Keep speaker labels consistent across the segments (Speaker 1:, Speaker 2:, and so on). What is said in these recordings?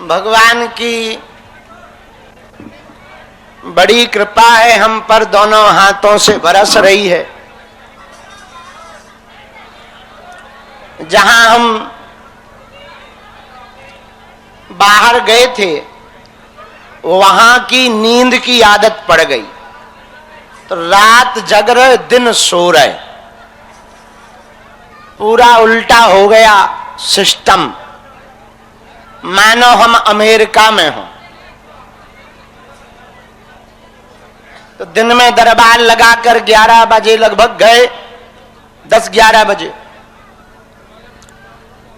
Speaker 1: भगवान की बड़ी कृपा है, हम पर दोनों हाथों से बरस रही है। जहां हम बाहर गए थे वहां की नींद की आदत पड़ गई, तो रात जग रहे दिन सो रहे, पूरा उल्टा हो गया सिस्टम, मानो हम अमेरिका में हों। तो दिन में दरबार लगाकर 11 बजे लगभग गए, 10-11 बजे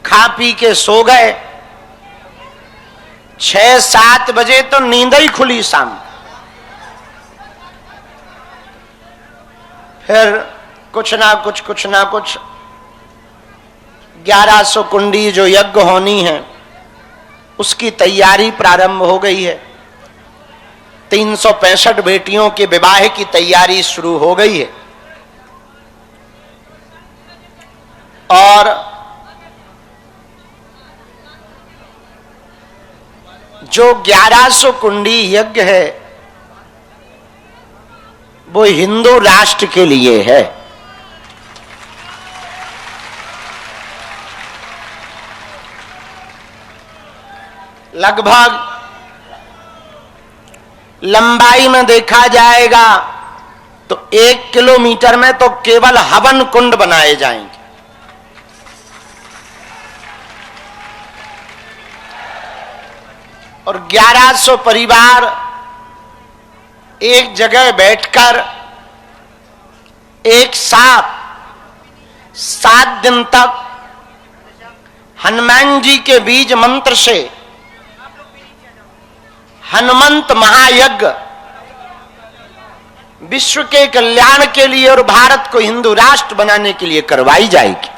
Speaker 1: खा पी के सो गए। 6-7 बजे तो नींद ही खुली शाम। फिर कुछ ना कुछ 1100 कुंडी जो यज्ञ होनी है उसकी तैयारी प्रारंभ हो गई है। 365 बेटियों के विवाह की तैयारी शुरू हो गई है। और जो 1100 कुंडी यज्ञ है वो हिंदू राष्ट्र के लिए है। लगभग लंबाई में देखा जाएगा तो 1 किलोमीटर में तो केवल हवन कुंड बनाए जाएंगे। और 1100 परिवार एक जगह बैठकर एक साथ 7 दिन तक हनुमान जी के बीज मंत्र से हनुमंत महायज्ञ विश्व के कल्याण के लिए और भारत को हिंदू राष्ट्र बनाने के लिए करवाई जाएगी।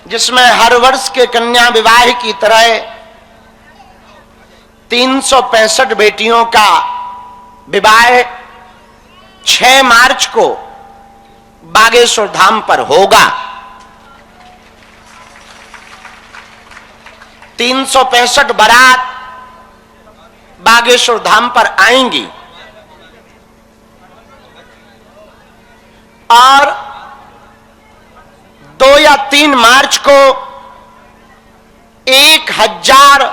Speaker 1: जिसमें हर वर्ष के कन्या विवाह की तरह 365 बेटियों का विवाह 6 मार्च को बागेश्वर धाम पर होगा। 365 बारात बागेश्वर धाम पर आएंगी और 2 या 3 मार्च को 1000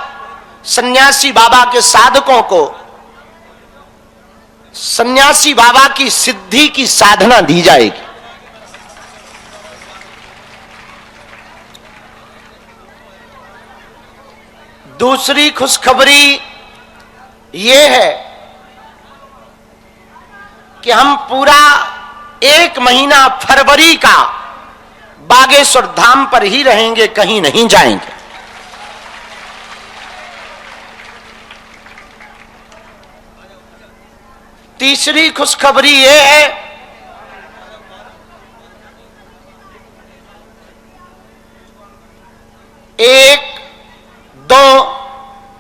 Speaker 1: सन्यासी बाबा के साधकों को सन्यासी बाबा की सिद्धि की साधना दी जाएगी। दूसरी खुशखबरी ये है कि हम पूरा 1 महीना फरवरी का बागेश्वर धाम पर ही रहेंगे, कहीं नहीं जाएंगे। तीसरी खुशखबरी ये है एक 2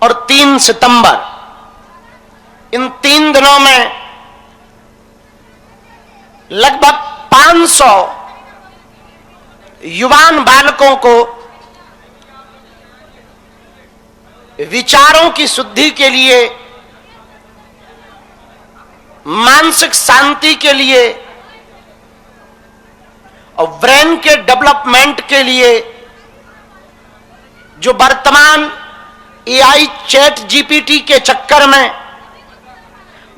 Speaker 1: और 3 सितंबर इन 3 दिनों में लगभग 500 युवान बालकों को विचारों की शुद्धि के लिए, मानसिक शांति के लिए और ब्रेन के डेवलपमेंट के लिए जो वर्तमान एआई चैट जीपीटी के चक्कर में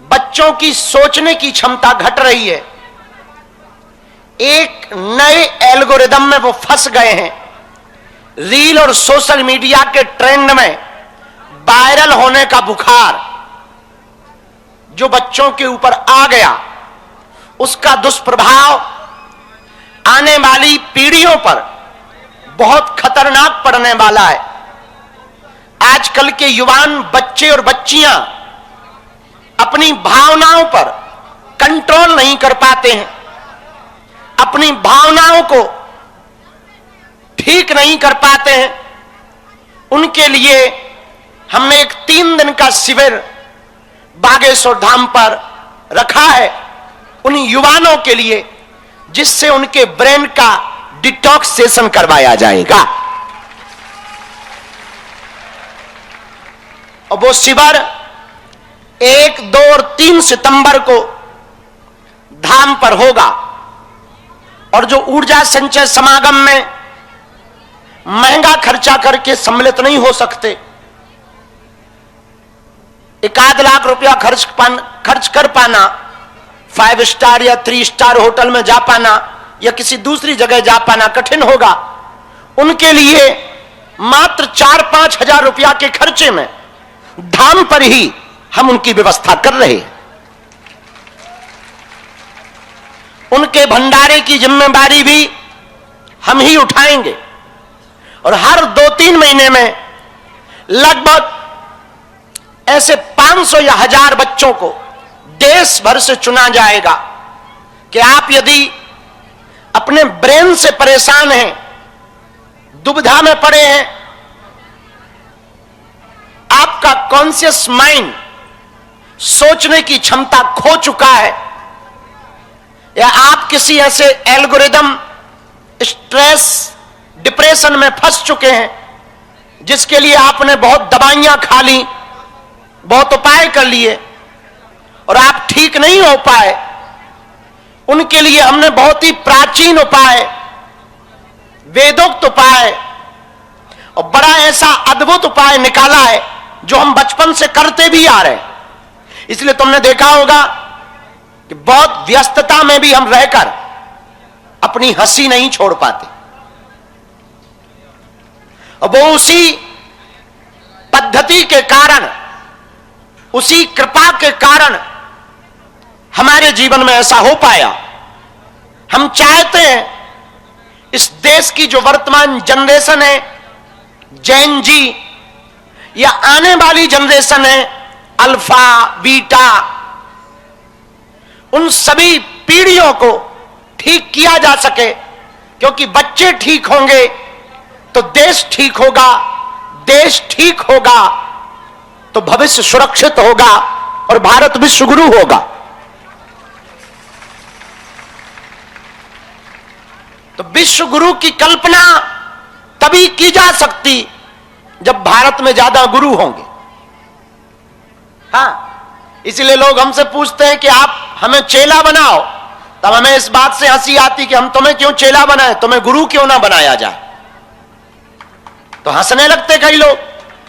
Speaker 1: बच्चों की सोचने की क्षमता घट रही है, एक नए एल्गोरिदम में वो फंस गए हैं। रील और सोशल मीडिया के ट्रेंड में वायरल होने का बुखार जो बच्चों के ऊपर आ गया, उसका दुष्प्रभाव आने वाली पीढ़ियों पर बहुत खतरनाक पड़ने वाला है। आजकल के युवान बच्चे और बच्चियां अपनी भावनाओं पर कंट्रोल नहीं कर पाते हैं, अपनी भावनाओं को ठीक नहीं कर पाते हैं। उनके लिए हमने एक 3 दिन का शिविर बागेश्वर धाम पर रखा है, उन युवानों के लिए, जिससे उनके ब्रेन का डिटॉक्स सेशन करवाया जाएगा। और वो शिविर 1, 2 और 3 सितंबर को धाम पर होगा। और जो ऊर्जा संचय समागम में महंगा खर्चा करके सम्मिलित नहीं हो सकते, 1-8 लाख रुपया खर्च कर पाना, 5 स्टार या 3 स्टार होटल में जा पाना या किसी दूसरी जगह जा पाना कठिन होगा, उनके लिए मात्र 4-5 हजार रुपया के खर्चे में धाम पर ही हम उनकी व्यवस्था कर रहे हैं। उनके भंडारे की जिम्मेदारी भी हम ही उठाएंगे। और हर 2-3 महीने में लगभग ऐसे 500 या 1000 बच्चों को देश भर से चुना जाएगा कि आप यदि अपने ब्रेन से परेशान हैं, दुविधा में पड़े हैं, आपका कॉन्शियस माइंड सोचने की क्षमता खो चुका है, या आप किसी ऐसे एल्गोरिदम स्ट्रेस डिप्रेशन में फंस चुके हैं जिसके लिए आपने बहुत दवाइयां खा ली, बहुत उपाय कर लिए और आप ठीक नहीं हो पाए, उनके लिए हमने बहुत ही प्राचीन उपाय, वेदोक्त उपाय और बड़ा ऐसा अद्भुत उपाय निकाला है जो हम बचपन से करते भी आ रहे हैं। इसलिए तुमने देखा होगा कि बहुत व्यस्तता में भी हम रहकर अपनी हंसी नहीं छोड़ पाते। और वो उसी पद्धति के कारण, उसी कृपा के कारण हमारे जीवन में ऐसा हो पाया। हम चाहते हैं इस देश की जो वर्तमान जनरेशन है, जैन जी, या आने वाली जनरेशन है अल्फा बीटा, उन सभी पीढ़ियों को ठीक किया जा सके, क्योंकि बच्चे ठीक होंगे तो देश ठीक होगा, देश ठीक होगा तो भविष्य सुरक्षित होगा और भारत विश्व गुरु होगा। तो विश्व गुरु की कल्पना तभी की जा सकती जब भारत में ज्यादा गुरु होंगे। हाँ, इसलिए लोग हमसे पूछते हैं कि आप हमें चेला बनाओ, तब हमें इस बात से हंसी आती कि हम तुम्हें क्यों चेला बनाए, तुम्हें गुरु क्यों ना बनाया जाए। तो हंसने लगते कई लोग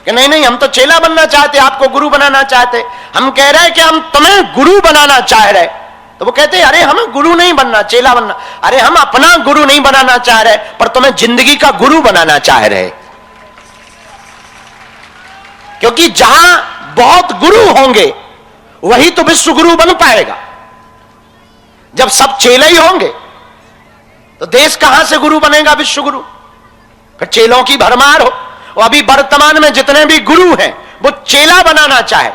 Speaker 1: कि नहीं नहीं, हम तो चेला बनना चाहते, आपको गुरु बनाना चाहते। हम कह रहे हैं कि हम तुम्हें गुरु बनाना चाह रहे, तो वो कहते हैं अरे हमें गुरु नहीं बनना, चेला बनना। अरे हम अपना गुरु नहीं बनाना चाह रहे, पर तुम्हें जिंदगी का गुरु बनाना चाह रहे। क्योंकि जहां बहुत गुरु होंगे वही तो विश्व गुरु बन पाएगा। जब सब चेले ही होंगे तो देश कहां से गुरु बनेगा, विश्व गुरु। फिर चेलों की भरमार हो। और अभी वर्तमान में जितने भी गुरु हैं वो चेला बनाना चाहे,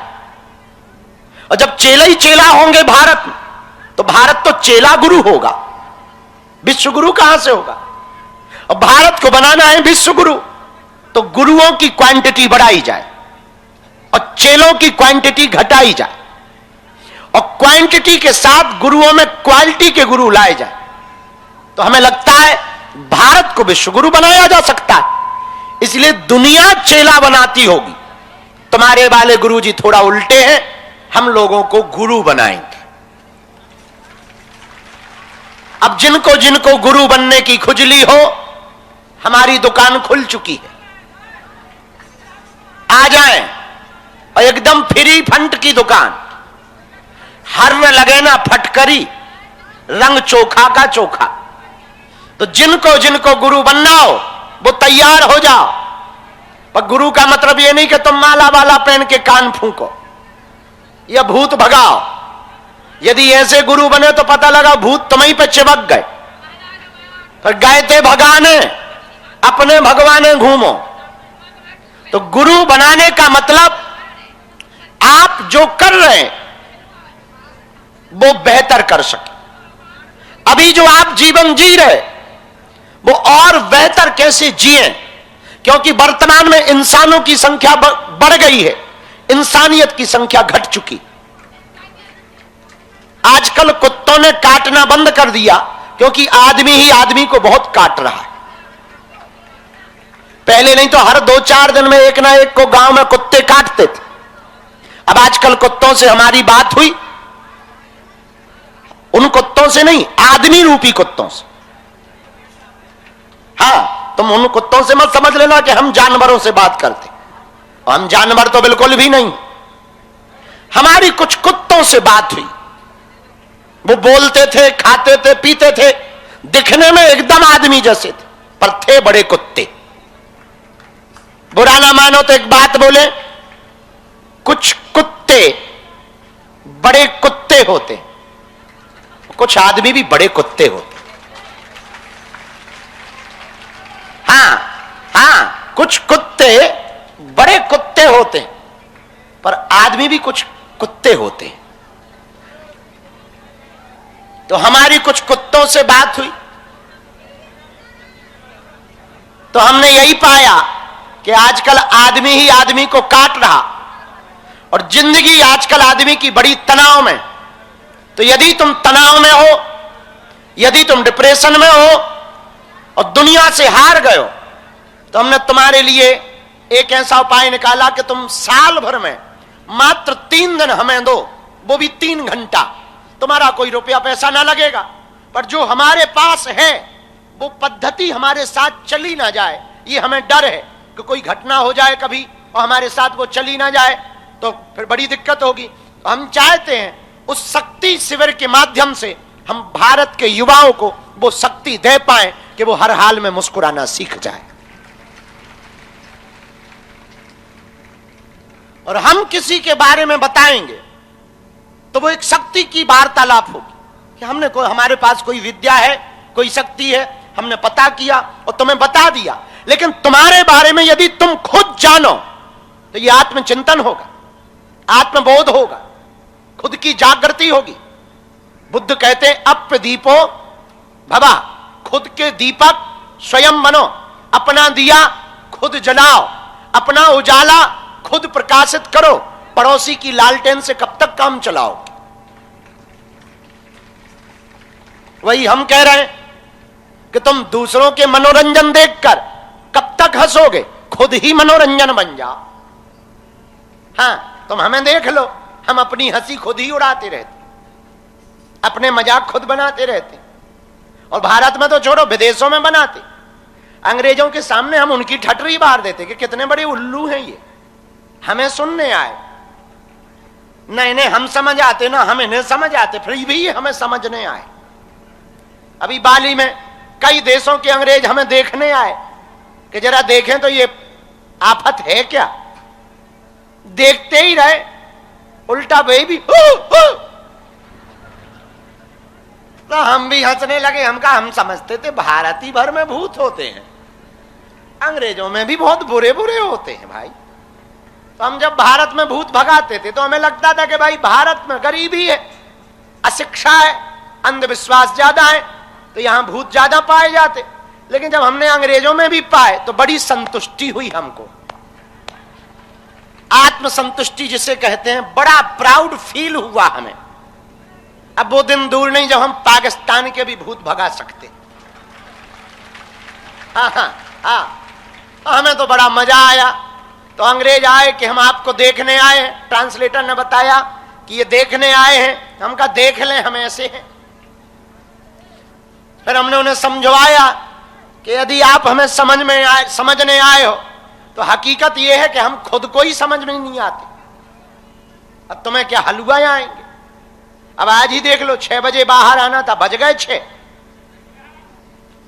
Speaker 1: और जब चेला ही चेला होंगे भारत में, तो भारत तो चेला गुरु होगा, विश्व गुरु कहां से होगा। और भारत को बनाना है विश्व गुरु, तो गुरुओं की क्वांटिटी बढ़ाई जाए और चेलों की क्वांटिटी घटाई जाए, और क्वांटिटी के साथ गुरुओं में क्वालिटी के गुरु लाए जाए। तो हमें लगता है भारत को विश्व गुरु बनाया जा सकता है। इसलिए दुनिया चेला बनाती होगी। तुम्हारे वाले गुरुजी थोड़ा उल्टे हैं, हम लोगों को गुरु बनाएंगे। अब जिनको जिनको गुरु बनने की खुजली हो, हमारी दुकान खुल चुकी है, आ जाएं। और एकदम फ्री फंड की दुकान, हर में लगे ना फटकरी, रंग चोखा का चोखा। तो जिनको जिनको गुरु बनना हो वो तैयार हो जाओ। पर गुरु का मतलब ये नहीं कि तुम माला वाला पहन के कान फूंको या भूत भगाओ। यदि ऐसे गुरु बने तो पता लगा भूत तुम्हीं पे चिपक गए, फिर गए थे भगाने, अपने भगवाने घूमो। तो गुरु बनाने का मतलब आप जो कर रहे हैं वो बेहतर कर सके। अभी जो आप जीवन जी रहे वो और बेहतर कैसे जिए, क्योंकि वर्तमान में इंसानों की संख्या बढ़ गई है, इंसानियत की संख्या घट चुकी। आजकल कुत्तों ने काटना बंद कर दिया क्योंकि आदमी ही आदमी को बहुत काट रहा है। पहले नहीं तो हर 2-4 दिन में एक ना एक को गांव में कुत्ते काटते थे। अब आजकल कुत्तों से हमारी बात हुई, उन कुत्तों से नहीं, आदमी रूपी कुत्तों से। हाँ, तुम उन कुत्तों से मत समझ लेना कि हम जानवरों से बात करते, हम जानवर तो बिल्कुल भी नहीं। हमारी कुछ कुत्तों से बात हुई, वो बोलते थे, खाते थे, पीते थे, दिखने में एकदम आदमी जैसे थे, पर थे बड़े कुत्ते। बुरा ना मानो तो एक बात बोले, कुछ कुत्ते बड़े कुत्ते होते, कुछ आदमी भी बड़े कुत्ते होते। हाँ, कुछ कुत्ते बड़े कुत्ते होते, पर आदमी भी कुछ कुत्ते होते। तो हमारी कुछ कुत्तों से बात हुई तो हमने यही पाया कि आजकल आदमी ही आदमी को काट रहा, और जिंदगी आजकल आदमी की बड़ी तनाव में। तो यदि तुम तनाव में हो, यदि तुम डिप्रेशन में हो और दुनिया से हार गए हो, तो हमने तुम्हारे लिए एक ऐसा उपाय निकाला कि तुम साल भर में मात्र 3 दिन हमें दो, वो भी 3 घंटा। तुम्हारा कोई रुपया पैसा ना लगेगा, पर जो हमारे पास है वो पद्धति हमारे साथ चली ना जाए, ये हमें डर है कि कोई घटना हो जाए कभी और हमारे साथ वो चली ना जाए तो फिर बड़ी दिक्कत होगी। तो हम चाहते हैं उस शक्ति शिविर के माध्यम से हम भारत के युवाओं को वो शक्ति दे पाए कि वो हर हाल में मुस्कुराना सीख जाए। और हम किसी के बारे में बताएंगे तो वो एक शक्ति की वार्तालाप होगी कि हमने कोई, हमारे पास कोई विद्या है, कोई शक्ति है, हमने पता किया और तुम्हें बता दिया। लेकिन तुम्हारे बारे में यदि तुम खुद जानो तो ये आत्मचिंतन होगा, आत्मबोध होगा, खुद की जागृति होगी। बुद्ध कहते हैं अप्य दीपो भवा, खुद के दीपक स्वयं बनो, अपना दिया खुद जलाओ, अपना उजाला खुद प्रकाशित करो, पड़ोसी की लालटेन से कब तक काम चलाओ। वही हम कह रहे हैं कि तुम दूसरों के मनोरंजन देखकर कब तक हंसोगे, खुद ही मनोरंजन बन जाओ। हाँ, तुम हमें देख लो, हम अपनी हंसी खुद ही उड़ाते रहते, अपने मजाक खुद बनाते रहते, और भारत में तो छोड़ो विदेशों में बनाते। अंग्रेजों के सामने हम उनकी ठटरी मार देते कि कितने बड़े उल्लू हैं ये, हमें सुनने आए। न इन्हें हम समझ आते ना हम इन्हें समझ आते, फिर भी हमें समझने आए। अभी बाली में कई देशों के अंग्रेज हमें देखने आए कि जरा देखें तो ये आफत है क्या। देखते ही रहे, उल्टा वे भी तो हम भी हंसने लगे। हम समझते थे भारत ही भर में भूत होते हैं, अंग्रेजों में भी बहुत बुरे बुरे होते हैं भाई। तो हम जब भारत में भूत भगाते थे तो हमें लगता था कि भाई भारत में गरीबी है, अशिक्षा है, अंधविश्वास ज्यादा है, तो यहां भूत ज्यादा पाए जाते। लेकिन जब हमने अंग्रेजों में भी पाए तो बड़ी संतुष्टि हुई हमको, आत्मसंतुष्टि जिसे कहते हैं, बड़ा प्राउड फील हुआ हमें। अब वो दिन दूर नहीं जब हम पाकिस्तान के भी भूत भगा सकते। हमें तो बड़ा मजा आया। तो अंग्रेज आए कि हम आपको देखने आए हैं, ट्रांसलेटर ने बताया कि ये देखने आए हैं। हम कहा देख लें, हम ऐसे हैं। फिर हमने उन्हें समझवाया कि यदि आप हमें समझने आए हो तो हकीकत यह है कि हम खुद को ही समझ में नहीं आते, अब तुम्हें क्या हलवा आएंगे। अब आज ही देख लो, 6 बजे बाहर आना था, बज गए 6,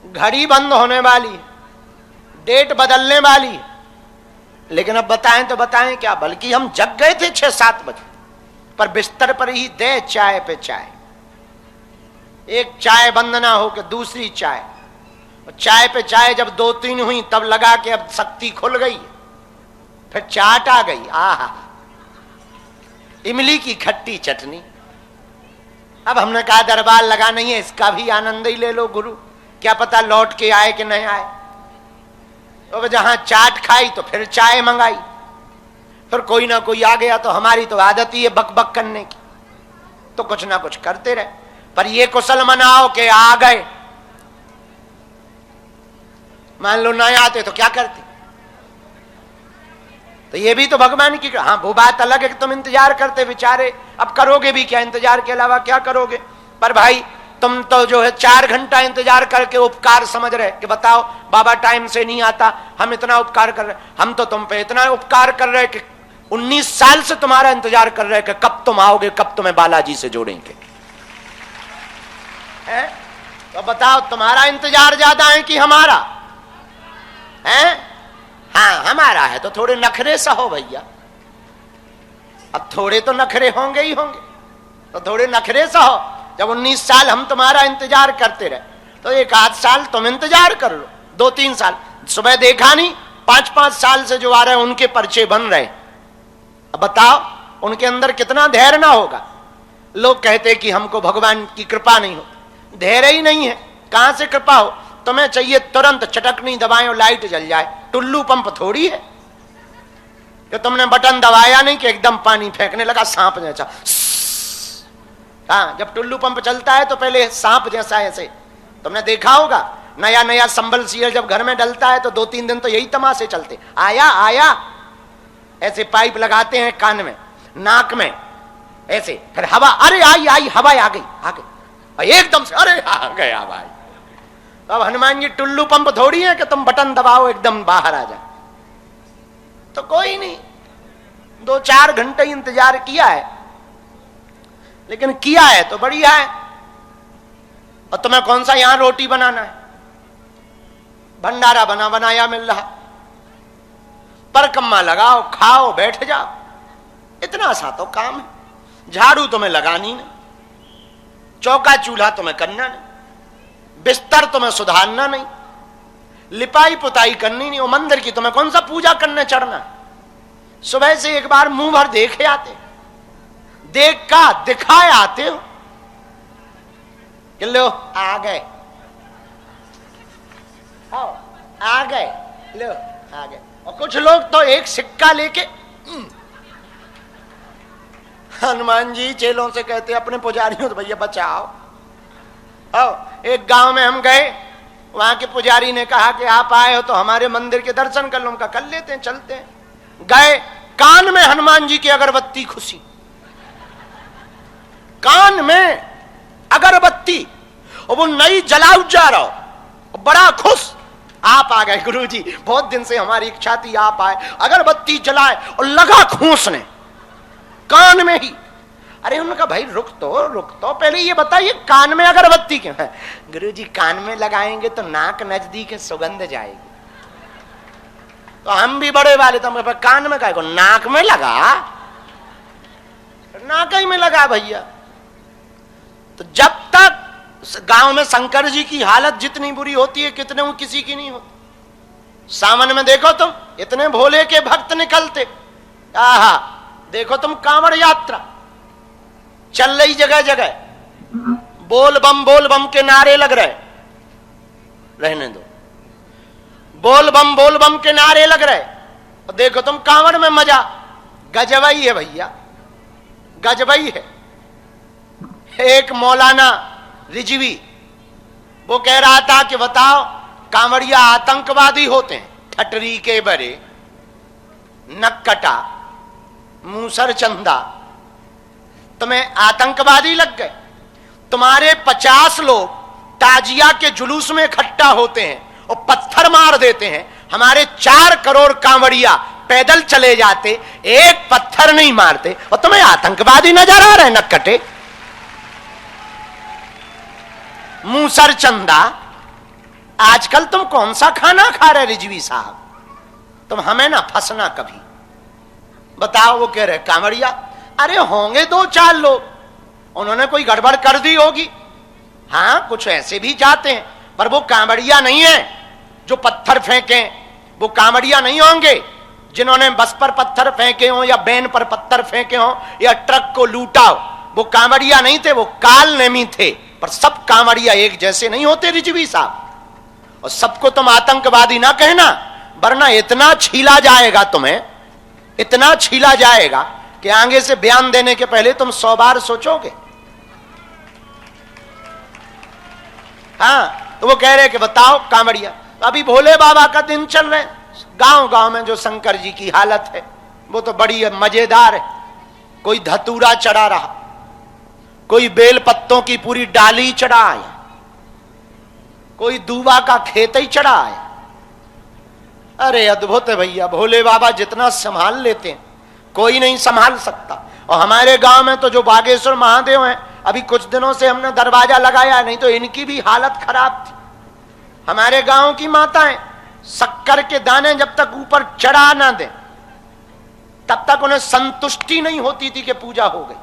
Speaker 1: घड़ी बंद होने वाली, डेट बदलने वाली। लेकिन अब बताएं तो बताएं क्या, बल्कि हम जग गए थे 6-7 बजे, पर बिस्तर पर ही दे चाय पे चाय, एक चाय बंद ना हो कि दूसरी चाय, और चाय पे चाय जब 2-3 हुई तब लगा कि अब शक्ति खुल गई, फिर चाट आ गई। आहा, इमली की खट्टी चटनी। अब हमने कहा दरबार लगा नहीं है, इसका भी आनंद ही ले लो गुरु, क्या पता लौट के आए कि नहीं आए। तो जहां चाट खाई तो फिर चाय मंगाई, फिर कोई ना कोई आ गया। तो हमारी तो आदत ही है बक बक करने की, तो कुछ ना कुछ करते रहे। पर ये कुशल मनाओ कि आ गए, मान लो नहीं आते तो क्या करते? तो ये भी तो भगवान की, हाँ वो बात अलग है कि तुम इंतजार करते बेचारे, अब करोगे भी क्या, इंतजार के अलावा क्या करोगे? पर भाई तुम तो जो है 4 घंटा इंतजार करके उपकार समझ रहे कि बताओ बाबा टाइम से नहीं आता, हम इतना उपकार कर रहे, हम तो तुम पे इतना उपकार कर रहे कि 19 साल से तुम्हारा इंतजार कर रहे कि कब तुम आओगे, कब तुम्हें बालाजी से जोड़ेंगे। है? तो बताओ तुम्हारा इंतजार ज्यादा है कि हमारा है? हाँ हमारा है तो थोड़े नखरे सहो भैया, अब थोड़े तो नखरे होंगे ही होंगे, तो थोड़े नखरे सहो। जब 19 साल हम तुम्हारा इंतजार करते रहे तो 1 आध साल तुम इंतजार कर लो, 2-3 साल। सुबह देखा नहीं 5-5 साल से जो आ रहे हैं उनके पर्चे बन रहे, अब बताओ उनके अंदर कितना धैर्य ना होगा। लोग कहते कि हमको भगवान की कृपा नहीं हो, धैर्य ही नहीं है, कहां से कृपा हो? तुम्हें चाहिए तुरंत चटकनी दबाएं और लाइट जल जाए, टुल्लू पंप थोड़ी है कि तुमने बटन दबाया नहीं कि एकदम पानी फेंकने लगा सांप जैसा। हाँ, जब टुल्लू पंप चलता है तो पहले सांप जैसा ऐसे, तुमने देखा होगा नया नया संबल सील जब घर में डलता है तो 2-3 दिन तो यही तमाशे चलते, आया आया ऐसे पाइप लगाते हैं कान में नाक में ऐसे, फिर हवा, अरे आई आई हवा आ गई एकदम से, अरे आ गया भाई। अब हनुमान जी टुल्लू पंप थोड़ी है कि तुम बटन दबाओ एकदम बाहर आ जाए। तो कोई नहीं, 2-4 घंटे इंतजार किया है, लेकिन किया है तो बढ़िया है। और तुम्हें कौन सा यहां रोटी बनाना है, भंडारा बना बनाया मिल रहा, परकम्मा लगाओ खाओ बैठ जाओ, इतना सा तो काम है। झाड़ू तुम्हें लगानी नहीं, चौका चूल्हा तुम्हें करना नहीं, बिस्तर तुम्हें सुधारना नहीं, लिपाई पुताई करनी नहीं, वो मंदिर की तुम्हें कौन सा पूजा करने चढ़ना। सुबह से एक बार मुंह भर देखे आते, देख का दिखाए आते हो कि लो आ गए, आ गए, लो आ गए। और कुछ लोग तो एक सिक्का लेके, हनुमान जी चेलों से कहते अपने पुजारियों तो भैया बचाओ। एक गांव में हम गए, वहां के पुजारी ने कहा कि आप आए हो तो हमारे मंदिर के दर्शन कर लो। उनका कर लेते हैं, चलते हैं। गए, कान में हनुमान जी की अगरबत्ती खुशी, कान में अगरबत्ती, और वो नई जलाऊ जा रहा हो, बड़ा खुश। आप आ गए गुरुजी, बहुत दिन से हमारी इच्छा थी आप आए। अगरबत्ती जलाए और लगा खूंसने कान में ही। अरे उन्होंने कहा भाई रुक तो पहले ये बताइए कान में अगरबत्ती क्यों है? गुरुजी कान में लगाएंगे तो नाक नजदीक है, सुगंध जाएगी। तो हम भी बड़े वाले, तो हम कान में कहा, नाक में लगा, नाक ही में लगा भैया। तो जब तक गांव में शंकर जी की हालत जितनी बुरी होती है कितने वो किसी की नहीं होती। सावन में देखो तुम इतने भोले के भक्त निकलते, आहा देखो तुम कांवड़ यात्रा चल रही जगह जगह, बोल बम के नारे लग रहे, रहने दो, बोल बम के नारे लग रहे। और देखो तुम कांवड़ में मजा, गजबई है भैया, गजबई है। एक मौलाना रिजवी वो कह रहा था कि बताओ कांवड़िया आतंकवादी होते हैं, ठटरी के बरे, नक्कटा, मूसर चंदा, तुम्हें आतंकवादी लग गए। तुम्हारे 50 लोग ताजिया के जुलूस में इकट्ठा होते हैं और पत्थर मार देते हैं, हमारे 4 करोड़ कांवड़िया पैदल चले जाते, एक पत्थर नहीं मारते, और तुम्हें आतंकवादी नजर आ रहे हैं नक्कटे, मूसर चंदा। आजकल तुम कौन सा खाना खा रहे रिजवी साहब, तुम हमें ना फंसना कभी। बताओ वो कह रहे कांवड़िया, अरे होंगे 2-4 लोग, उन्होंने कोई गड़बड़ कर दी होगी, हाँ कुछ ऐसे भी जाते हैं, पर वो कांवड़िया नहीं है जो पत्थर फेंके, वो कांवड़िया नहीं होंगे जिन्होंने बस पर पत्थर फेंके हो या बैन पर पत्थर फेंके हो या ट्रक को लूटा हो। वो कांवड़िया नहीं थे, वो काल नेमी थे। पर सब कांवड़िया एक जैसे नहीं होते रिजवी साहब, और सबको तुम आतंकवादी ना कहना, वरना इतना छीला जाएगा तुम्हें, इतना छीला जाएगा कि आगे से बयान देने के पहले तुम 100 बार सोचोगे। हाँ तो वो कह रहे कि बताओ कांवड़िया, अभी भोले बाबा का दिन चल रहे, गांव गांव में जो शंकर जी की हालत है वो तो बड़ी मजेदार है। कोई धतूरा चढ़ा रहा, कोई बेल पत्तों की पूरी डाली चढ़ा आया, कोई दूबा का खेत ही चढ़ा आया। अरे अद्भुत है भैया, भोले बाबा जितना संभाल लेते हैं कोई नहीं संभाल सकता। और हमारे गांव में तो जो बागेश्वर महादेव हैं, अभी कुछ दिनों से हमने दरवाजा लगाया, नहीं तो इनकी भी हालत खराब थी। हमारे गांव की माताएं शक्कर के दाने जब तक ऊपर चढ़ा ना दें तब तक उन्हें संतुष्टि नहीं होती थी कि पूजा हो गई।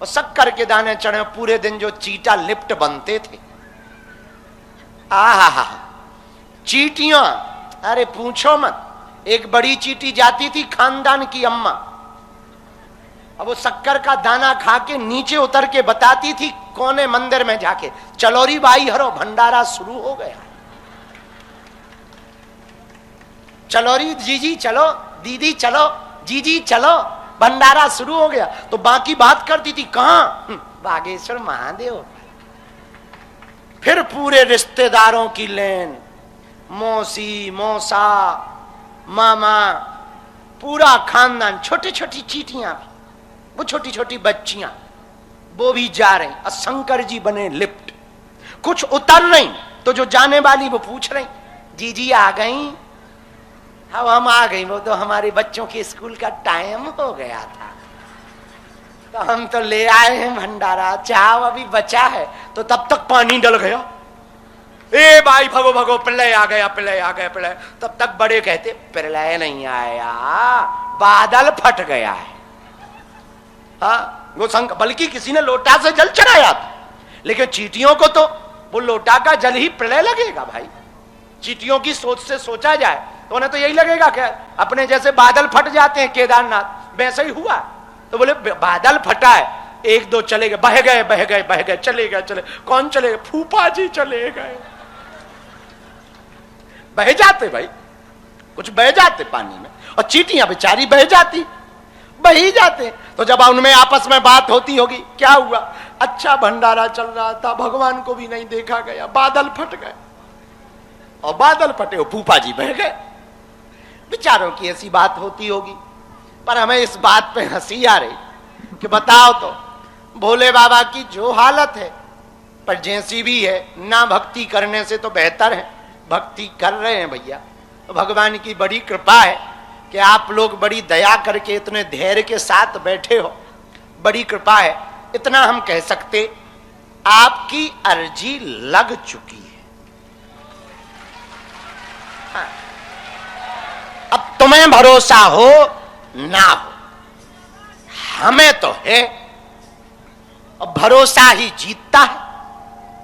Speaker 1: और शक्कर के दाने चढ़े पूरे दिन जो चीटा लिप्ट बनते थे, आहा चीटियां, अरे पूछो मत। एक बड़ी चीटी जाती थी खानदान की अम्मा, अब वो शक्कर का दाना खा के नीचे उतर के बताती थी कोने मंदिर में जाके, चलोरी बाई हरो भंडारा शुरू हो गया। चलोरी जीजी चलो, दीदी चलो, जीजी चलो, भंडारा शुरू हो गया। तो बाकी बात करती थी कहां, बागेश्वर महादेव। फिर पूरे रिश्तेदारों की लेन, मौसी मौसा मामा, पूरा खानदान, छोटी छोटी चीटियां भी, वो छोटी छोटी बच्चियां वो भी जा रही। और शंकर जी बने लिफ्ट, कुछ उतर रही तो जो जाने वाली वो पूछ रही, जीजी आ गई? हाँ हम आ गई, वो तो हमारे बच्चों के स्कूल का टाइम हो गया था तो हम तो ले आए हैं भंडारा, चाव अभी बचा है। तो तब तक पानी डल गया, ए भाई भगो भगो प्रलय आ गया, प्रलय आ गया, प्रलय। तब तक बड़े कहते प्रलय नहीं आया, बादल फट गया है। हाँ वो बल्कि किसी ने लोटा से जल चढ़ाया था, लेकिन चीटियों को तो वो लोटा का जल ही प्रलय लगेगा भाई। चीटियों की सोच से सोचा जाए तो उन्हें तो यही लगेगा कि अपने जैसे बादल फट जाते हैं केदारनाथ, वैसे ही हुआ। तो बोले बादल फटा है, एक दो चले गए, बह गए बह गए बह गए, चले गए चले, कौन चले गए? फूफा जी चले गए। बह जाते भाई, कुछ बह जाते पानी में, और चीटियां बेचारी बह जाती, बही जाते। तो जब उनमें आपस में बात होती होगी, क्या हुआ? अच्छा भंडारा चल रहा था, भगवान को भी नहीं देखा गया, बादल फट गए। और बादल फटे, फूफा जी बह गए। बेचारों की ऐसी बात होती होगी। पर हमें इस बात पे हंसी आ रही कि बताओ तो, भोले बाबा की जो हालत है, पर जैसी भी है, ना भक्ति करने से तो बेहतर है भक्ति कर रहे हैं भैया। तो भगवान की बड़ी कृपा है कि आप लोग बड़ी दया करके इतने धैर्य के साथ बैठे हो, बड़ी कृपा है। इतना हम कह सकते, आपकी अर्जी लग चुकी है। हाँ। अब तुम्हें भरोसा हो ना हो, हमें तो है, और भरोसा ही जीतता है,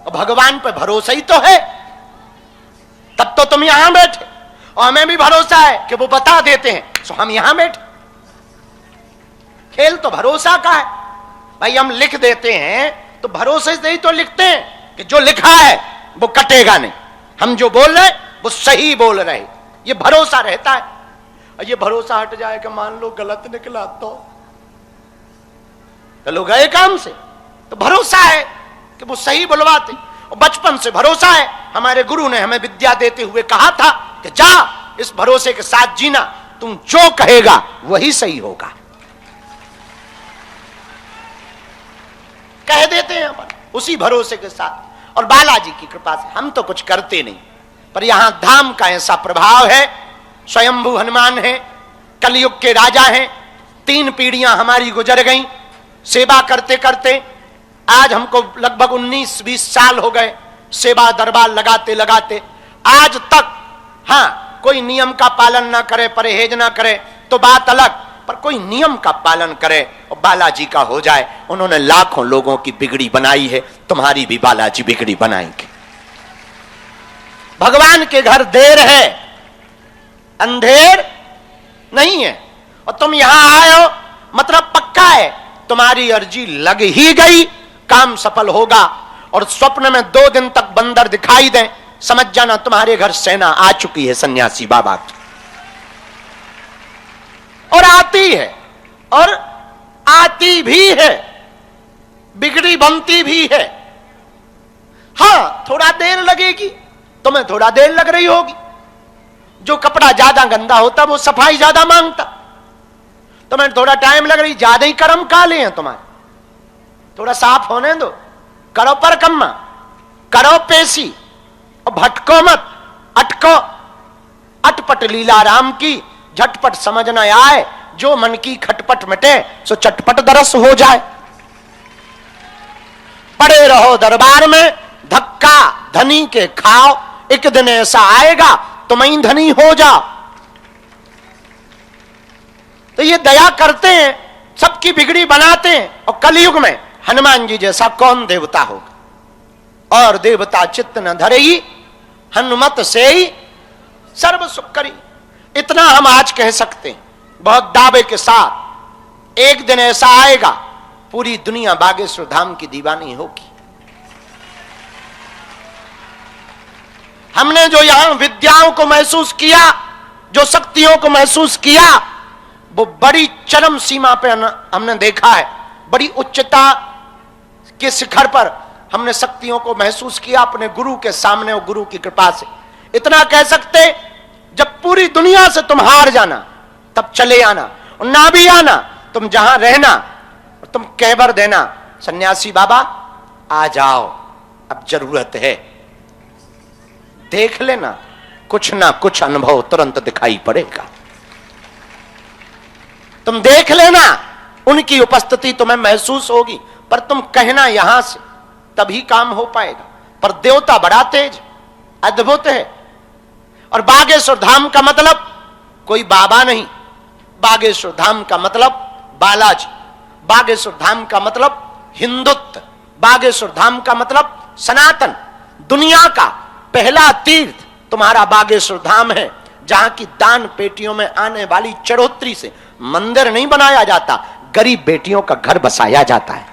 Speaker 1: और भगवान पे भरोसा ही तो है। तब तो तुम यहां बैठे, और हमें भी भरोसा है कि वो बता देते हैं, तो हम यहां बैठे। खेल तो भरोसा का है भाई। हम लिख देते हैं तो भरोसे से ही तो लिखते हैं कि जो लिखा है वो कटेगा नहीं, हम जो बोल रहे वो सही बोल रहे, ये भरोसा रहता है। और ये भरोसा हट जाए कि मान लो गलत निकला तो लोग गए काम से। तो भरोसा है कि वो सही बुलवाते, और बचपन से भरोसा है। हमारे गुरु ने हमें विद्या देते हुए कहा था कि जा इस भरोसे के साथ जीना, तुम जो कहेगा वही सही होगा। कह देते हैं अपन उसी भरोसे के साथ, और बालाजी की कृपा से हम तो कुछ करते नहीं, पर यहां धाम का ऐसा प्रभाव है। स्वयंभू हनुमान है, कलयुग के राजा हैं। 3 पीढ़ियां हमारी गुजर गईं सेवा करते करते। आज हमको लगभग 19-20 साल हो गए सेवा दरबार लगाते लगाते। आज तक हाँ कोई नियम का पालन ना करे, परहेज ना करे तो बात अलग, पर कोई नियम का पालन करे और बालाजी का हो जाए। उन्होंने लाखों लोगों की बिगड़ी बनाई है, तुम्हारी भी बालाजी बिगड़ी बनाएंगे। भगवान के घर देर है, अंधेर नहीं है। और तुम यहां आए हो मतलब पक्का है, तुम्हारी अर्जी लग ही गई, काम सफल होगा। और स्वप्न में 2 दिन तक बंदर दिखाई दें, समझ जाना तुम्हारे घर सेना आ चुकी है सन्यासी बाबा की, और आती है, और आती भी है, बिगड़ी बनती भी है। हां थोड़ा देर लगेगी, तुम्हें थोड़ा देर लग रही होगी। जो कपड़ा ज्यादा गंदा होता वो सफाई ज्यादा मांगता। तुम्हें थोड़ा टाइम लग रही, ज्यादा ही कर्म काले हैं तुम्हारे, थोड़ा साफ होने दो। करो परकम्मा, करो पेशी और भटको मत, अटको। अटपट लीला राम की झटपट समझ न आए, जो मन की खटपट मिटे सो चटपट दरस हो जाए। पड़े रहो दरबार में, धक्का धनी के खाओ, एक दिन ऐसा आएगा तुम ही धनी हो जाओ। तो ये दया करते हैं, सबकी बिगड़ी बनाते हैं। और कलयुग में हनुमान जी जैसा कौन देवता होगा। और देवता चित्त न धरेगी, हनुमत से ही सर्व सुख करी। इतना हम आज कह सकते हैं बहुत दावे के साथ। एक दिन ऐसा आएगा पूरी दुनिया बागेश्वर धाम की दीवानी होगी। हमने जो यहां विद्याओं को महसूस किया, जो शक्तियों को महसूस किया, वो बड़ी चरम सीमा पे हमने देखा है। बड़ी उच्चता के शिखर पर हमने शक्तियों को महसूस किया अपने गुरु के सामने और गुरु की कृपा से। इतना कह सकते, जब पूरी दुनिया से तुम हार जाना तब चले आना, और ना भी आना तुम जहां रहना और तुम कहबर देना, सन्यासी बाबा आ जाओ, अब जरूरत है। देख लेना, कुछ ना कुछ अनुभव तुरंत दिखाई पड़ेगा। तुम देख लेना, उनकी उपस्थिति तुम्हें महसूस होगी। पर तुम कहना यहां से, तभी काम हो पाएगा। पर देवता बड़ा तेज, अद्भुत है। और बागेश्वर धाम का मतलब कोई बाबा नहीं, बागेश्वर धाम का मतलब बालाजी, बागेश्वर धाम का मतलब हिंदुत्व, बागेश्वर धाम का मतलब सनातन। दुनिया का पहला तीर्थ तुम्हारा बागेश्वर धाम है, जहां की दान पेटियों में आने वाली चढ़ोतरी से मंदिर नहीं बनाया जाता, गरीब बेटियों का घर बसाया जाता है।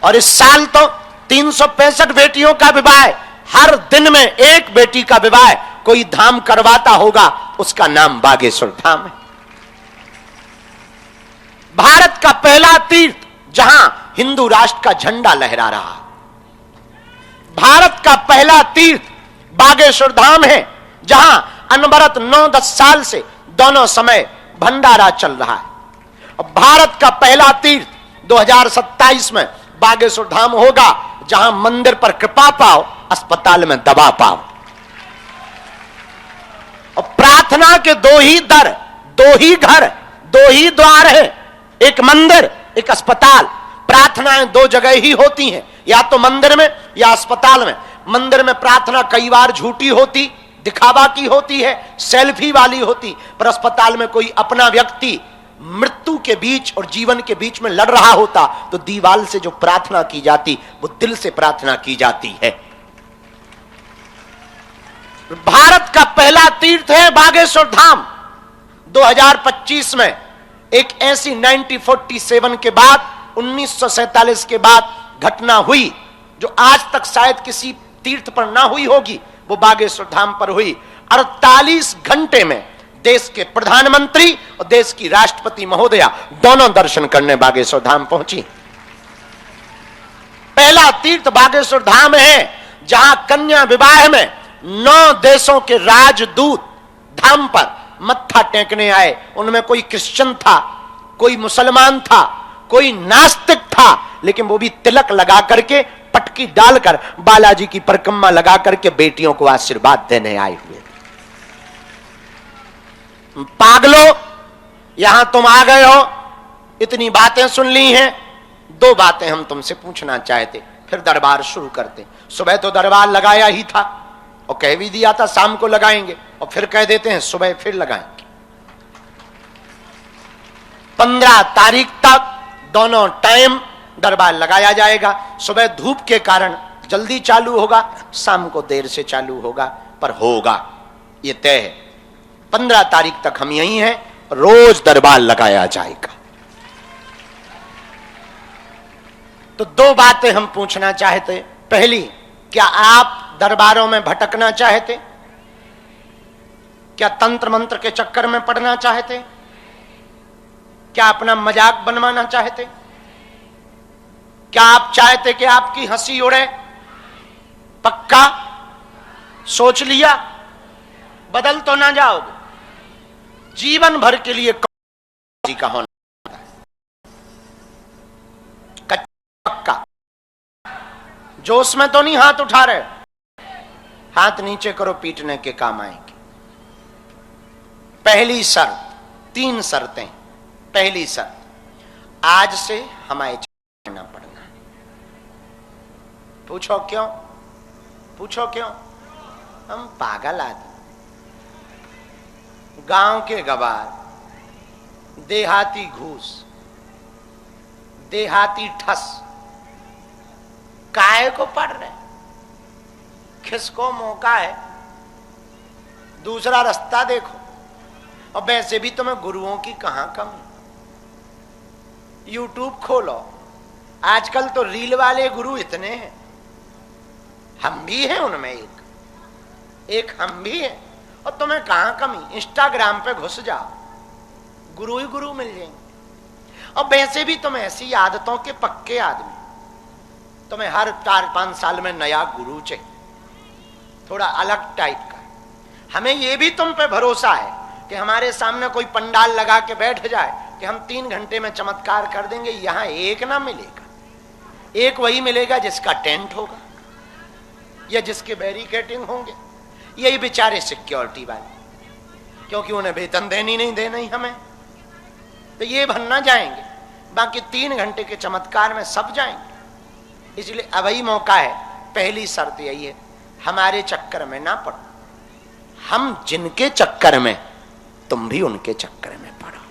Speaker 1: और इस साल तो 365 बेटियों का विवाह है। हर दिन में एक बेटी का विवाह कोई धाम करवाता होगा, उसका नाम बागेश्वर धाम है। भारत का पहला तीर्थ जहां हिंदू राष्ट्र का झंडा लहरा रहा, भारत का पहला तीर्थ बागेश्वर धाम है, जहां अनवरत 9-10 साल से दोनों समय भंडारा चल रहा है। और भारत का पहला तीर्थ 2027 में बागेश्वर धाम होगा, जहां मंदिर पर कृपा पाओ, अस्पताल में दवा पाओ। और प्रार्थना के दो ही दर, दो ही घर, दो ही द्वार है, एक मंदिर एक अस्पताल। प्रार्थनाएं दो जगह ही होती हैं, या तो मंदिर में या अस्पताल में। मंदिर में प्रार्थना कई बार झूठी होती, दिखावा की होती है, सेल्फी वाली होती। पर अस्पताल में कोई अपना व्यक्ति मृत्यु के बीच और जीवन के बीच में लड़ रहा होता, तो दीवाल से जो प्रार्थना की जाती वो दिल से प्रार्थना की जाती है। भारत का पहला तीर्थ है बागेश्वर धाम। 2025 में एक ऐसी 1947 के बाद, 1947 के बाद घटना हुई जो आज तक शायद किसी तीर्थ पर ना हुई होगी, वो बागेश्वर धाम पर हुई। 48 घंटे में देश के प्रधानमंत्री और देश की राष्ट्रपति महोदया दोनों दर्शन करने बागेश्वर धाम पहुंची। पहला तीर्थ बागेश्वर धाम है, जहां कन्या विवाह में 9 देशों के राजदूत धाम पर मत्था टेकने आए। उनमें कोई क्रिश्चियन था, कोई मुसलमान था, कोई नास्तिक था, लेकिन वो भी तिलक लगा करके, पटकी डालकर, बालाजी की परिक्रमा लगा करके बेटियों को आशीर्वाद देने आए हुए। पागलो, यहां तुम आ गए हो, इतनी बातें सुन ली हैं। 2 बातें हम तुमसे पूछना चाहते, फिर दरबार शुरू करते। सुबह तो दरबार लगाया ही था और कह भी दिया था शाम को लगाएंगे, और फिर कह देते हैं सुबह फिर लगाएंगे। 15 तारीख तक दोनों टाइम दरबार लगाया जाएगा। सुबह धूप के कारण जल्दी चालू होगा, शाम को देर से चालू होगा, पर होगा, ये तय है। 15 तारीख तक हम यहीं हैं, रोज दरबार लगाया जाएगा। तो 2 बातें हम पूछना चाहते। पहली, क्या आप दरबारों में भटकना चाहते? क्या तंत्र मंत्र के चक्कर में पड़ना चाहते? क्या अपना मजाक बनवाना चाहते? क्या आप चाहते कि आपकी हंसी उड़े? पक्का? सोच लिया? बदल तो ना जाओगे? जीवन भर के लिए जी का होना पक्का? जोश में तो नहीं हाथ उठा रहे? हाथ नीचे करो, पीटने के काम आएंगे। पहली शर्त, 3 शर्तें। पहली शर्त, आज से हमारे ना पड़ना। पूछो क्यों? पूछो क्यों? हम पागल आदमी, गांव के गवार, देहाती घूस, देहाती ठस, काहे को पढ़ रहे? किसको मौका है? दूसरा रास्ता देखो। और वैसे भी तुम्हें गुरुओं की कहां कमी? यूट्यूब खोलो, आजकल तो रील वाले गुरु इतने हैं। हम भी हैं उनमें, एक हम भी हैं। और तुम्हें कहां कमी? इंस्टाग्राम पे घुस जाओ, गुरु ही गुरु मिल जाएंगे। और वैसे भी तुम ऐसी आदतों के पक्के आदमी, तुम्हें हर 4-5 साल में नया गुरु चाहिए, थोड़ा अलग टाइप का। हमें यह भी तुम पे भरोसा है कि हमारे सामने कोई पंडाल लगा के बैठ जाए कि हम 3 घंटे में चमत्कार कर देंगे। यहां एक ना मिलेगा, एक वही मिलेगा जिसका टेंट होगा या जिसके बैरिकेडिंग होंगे। यही बेचारे सिक्योरिटी वाले, क्योंकि उन्हें वेतन देनी नहीं देना ही हमें, तो ये बनना जाएंगे। बाकी 3 घंटे के चमत्कार में सब जाएंगे। इसलिए अब ही मौका है। पहली शर्त यही है, हमारे चक्कर में ना पड़ो। हम जिनके चक्कर में, तुम भी उनके चक्कर में पड़ो।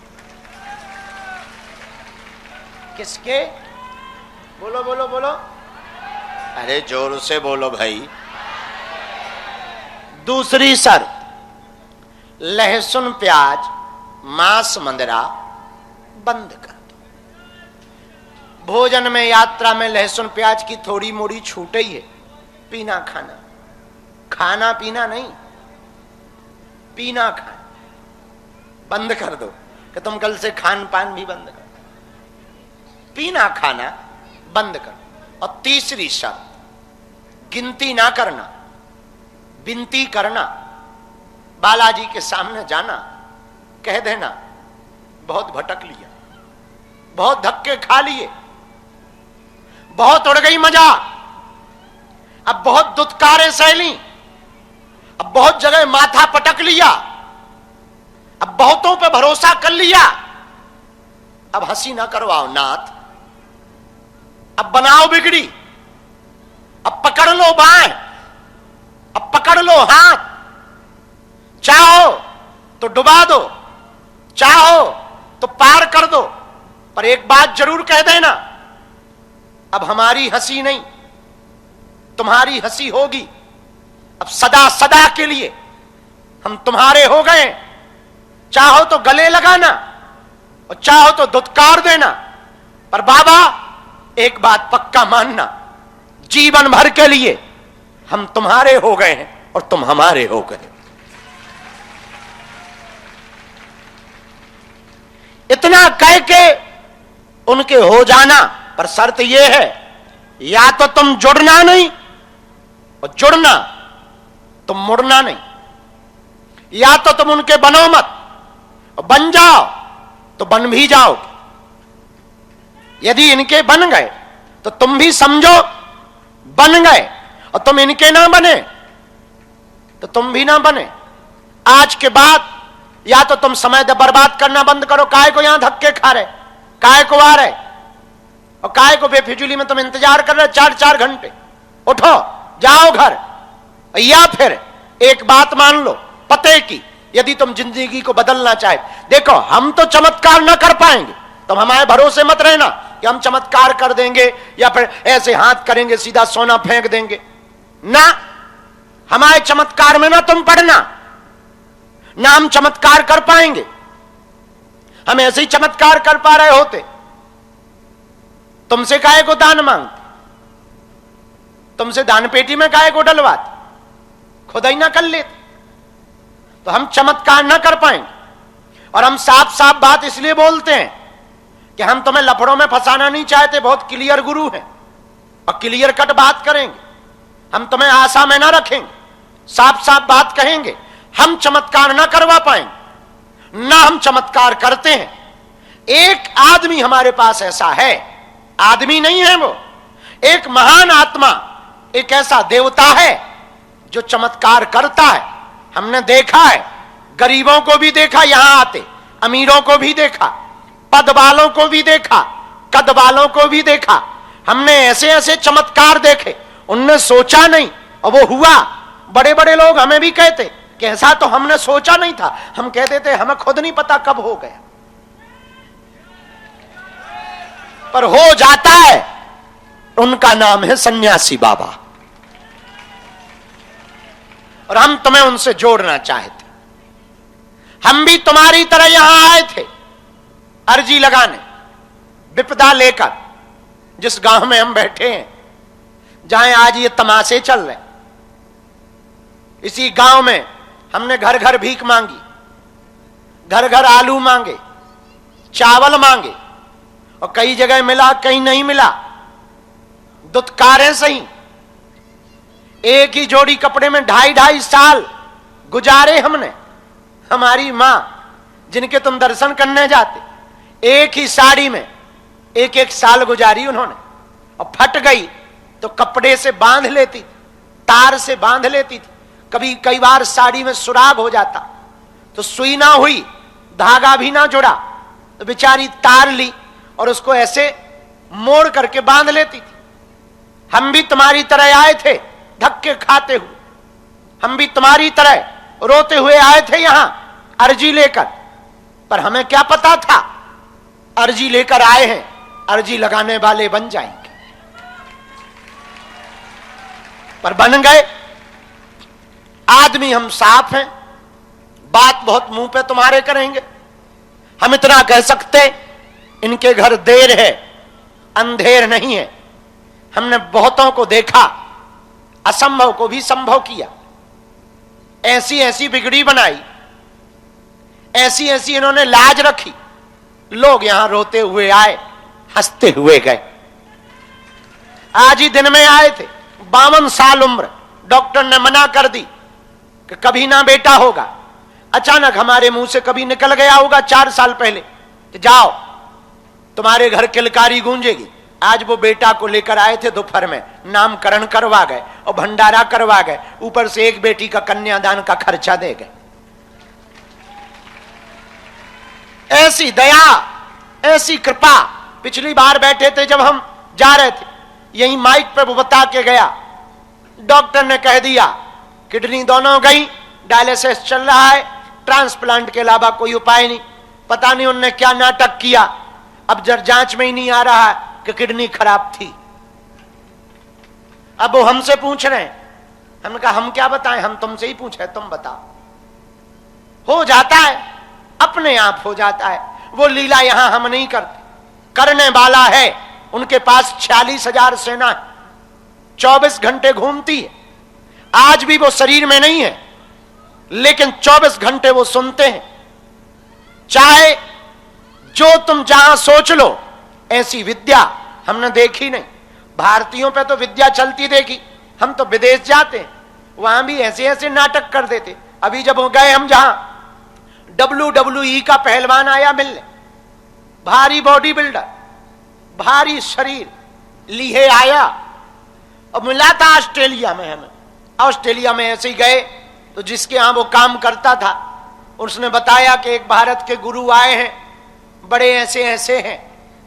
Speaker 1: किसके? बोलो बोलो बोलो, अरे जोर से बोलो भाई। दूसरी शर्त, लहसुन प्याज मांस मंदिरा बंद कर दो। भोजन में, यात्रा में लहसुन प्याज की थोड़ी मोड़ी छूट ही है। पीना खाना, खाना पीना नहीं, पीना खाना बंद कर दो। कि तुम कल से खान पान भी बंद कर दो, पीना खाना बंद कर दो। और तीसरी शर्त, गिनती ना करना, विनती करना। बालाजी के सामने जाना, कह देना बहुत भटक लिया, बहुत धक्के खा लिए, बहुत उड़ गई मजा, अब बहुत दुत्कारे सहली, अब बहुत जगह माथा पटक लिया, अब बहुतों पे भरोसा कर लिया, अब हंसी ना करवाओ नाथ, अब बनाओ बिगड़ी, अब पकड़ लो बाएं, अब पकड़ लो हाथ। चाहो तो डुबा दो, चाहो तो पार कर दो, पर एक बात जरूर कह देना, अब हमारी हंसी नहीं, तुम्हारी हंसी होगी। अब सदा सदा के लिए हम तुम्हारे हो गए। चाहो तो गले लगाना और चाहो तो दुत्कार देना, पर बाबा एक बात पक्का मानना, जीवन भर के लिए हम तुम्हारे हो गए हैं और तुम हमारे हो गए। इतना कह के उनके हो जाना, पर शर्त यह है, या तो तुम जुड़ना नहीं, और जुड़ना तुम मुड़ना नहीं। या तो तुम उनके बनो मत, और बन जाओ तो बन भी जाओगे। यदि इनके बन गए तो तुम भी समझो बन गए, और तुम इनके ना बने तो तुम भी ना बने। आज के बाद या तो तुम समय बर्बाद करना बंद करो, काहे को यहां धक्के खा रहे, काहे को आ रहे, और काहे को बेफिजूली में तुम इंतजार कर रहे 4-4 घंटे। उठो, जाओ घर। या फिर एक बात मान लो पते की, यदि तुम जिंदगी को बदलना चाहे, देखो हम तो चमत्कार न कर पाएंगे, तुम हमारे भरोसे मत रहना कि हम चमत्कार कर देंगे या फिर ऐसे हाथ करेंगे सीधा सोना फेंक देंगे ना। हमारे चमत्कार में ना तुम पढ़ना, ना हम चमत्कार कर पाएंगे। हम ऐसे ही चमत्कार कर पा रहे होते, तुमसे काहे को दान मांगते, तुमसे दान पेटी में काहे को डलवाते, खुद ही ना कर लेते। तो हम चमत्कार ना कर पाएंगे। और हम साफ साफ बात इसलिए बोलते हैं कि हम तुम्हें लफड़ों में फंसाना नहीं चाहते, बहुत क्लियर गुरु हैं और क्लियर कट बात करेंगे। हम तुम्हें आशा में ना रखेंगे, साफ साफ बात कहेंगे, हम चमत्कार ना करवा पाएंगे, ना हम चमत्कार करते हैं। एक आदमी हमारे पास ऐसा है, आदमी नहीं है वो, एक महान आत्मा, एक ऐसा देवता है जो चमत्कार करता है। हमने देखा है, गरीबों को भी देखा यहां आते, अमीरों को भी देखा, पद वालों को भी देखा, कद वालों को भी देखा। हमने ऐसे ऐसे चमत्कार देखे, उनने सोचा नहीं और वो हुआ। बड़े बड़े लोग हमें भी कहते कि ऐसा तो हमने सोचा नहीं था, हम कहते थे हमें खुद नहीं पता कब हो गया, पर हो जाता है। उनका नाम है सन्यासी बाबा, और हम तुम्हें उनसे जोड़ना चाहते। हम भी तुम्हारी तरह यहां आए थे अर्जी लगाने, विपदा लेकर। जिस गांव में हम बैठे हैं, जहां आज ये तमाशे चल रहे, इसी गांव में हमने घर घर भीख मांगी, घर घर आलू मांगे, चावल मांगे, और कई जगह मिला, कहीं नहीं मिला। दुत्कारें सही, एक ही जोड़ी कपड़े में 2.5 साल गुजारे हमने। हमारी मां जिनके तुम दर्शन करने जाते, एक ही साड़ी में 1-1 साल गुजारी उन्होंने, और फट गई तो कपड़े से बांध लेती थी, तार से बांध लेती थी। कभी कई बार साड़ी में सुराग हो जाता तो सुई ना हुई, धागा भी ना जुड़ा, तो बेचारी तार ली और उसको ऐसे मोड़ करके बांध लेती थी। हम भी तुम्हारी तरह आए थे धक्के खाते हुए, हम भी तुम्हारी तरह रोते हुए आए थे यहां अर्जी लेकर, पर हमें क्या पता था अर्जी लेकर आए हैं, अर्जी लगाने वाले बन जाएंगे। पर बन गए। आदमी हम साफ हैं, बात बहुत मुंह पे तुम्हारे करेंगे। हम इतना कह सकते, इनके घर देर है, अंधेर नहीं है। हमने बहुतों को देखा, असंभव को भी संभव किया, ऐसी ऐसी बिगड़ी बनाई, ऐसी ऐसी इन्होंने लाज रखी। लोग यहां रोते हुए आए, हंसते हुए गए। आज ही दिन में आए थे, 52 साल उम्र, डॉक्टर ने मना कर दी कि कभी ना बेटा होगा। अचानक हमारे मुंह से कभी निकल गया होगा 4 साल पहले कि जाओ तुम्हारे घर किलकारी गूंजेगी। आज वो बेटा को लेकर आए थे, दोपहर में नामकरण करवा गए और भंडारा करवा गए, ऊपर से एक बेटी का कन्यादान का खर्चा दे गए। ऐसी दया, ऐसी कृपा। पिछली बार बैठे थे जब हम जा रहे थे, यही माइक पे वो बता के गया, डॉक्टर ने कह दिया किडनी दोनों गई, डायलिसिस चल रहा है, ट्रांसप्लांट के अलावा कोई उपाय नहीं। पता नहीं उन्होंने क्या नाटक किया, अब जब जांच में ही नहीं आ रहा है कि किडनी खराब थी। अब वो हमसे पूछ रहे हैं, हमने कहा हम क्या बताएं, हम तुमसे ही पूछे, तुम बताओ। हो जाता है, अपने आप हो जाता है। वो लीला यहां हम नहीं करते, करने वाला है। उनके पास 46,000 सेना है, 24 घंटे घूमती है। आज भी वो शरीर में नहीं है, लेकिन 24 घंटे वो सुनते हैं। चाहे जो तुम जहां सोच लो, ऐसी विद्या हमने देखी नहीं। भारतीयों पे तो विद्या चलती देखी, हम तो विदेश जाते हैं, वहां भी ऐसे ऐसे नाटक कर देते। अभी जब हो गए हम जहां, WWE का पहलवान आया मिलने, भारी बॉडी बिल्डर, भारी शरीर लिए आया, और मिला था ऑस्ट्रेलिया में। हमें ऑस्ट्रेलिया में ऐसे ही गए तो जिसके यहां वो काम करता था, उसने बताया कि एक भारत के गुरु आए हैं, बड़े ऐसे ऐसे हैं।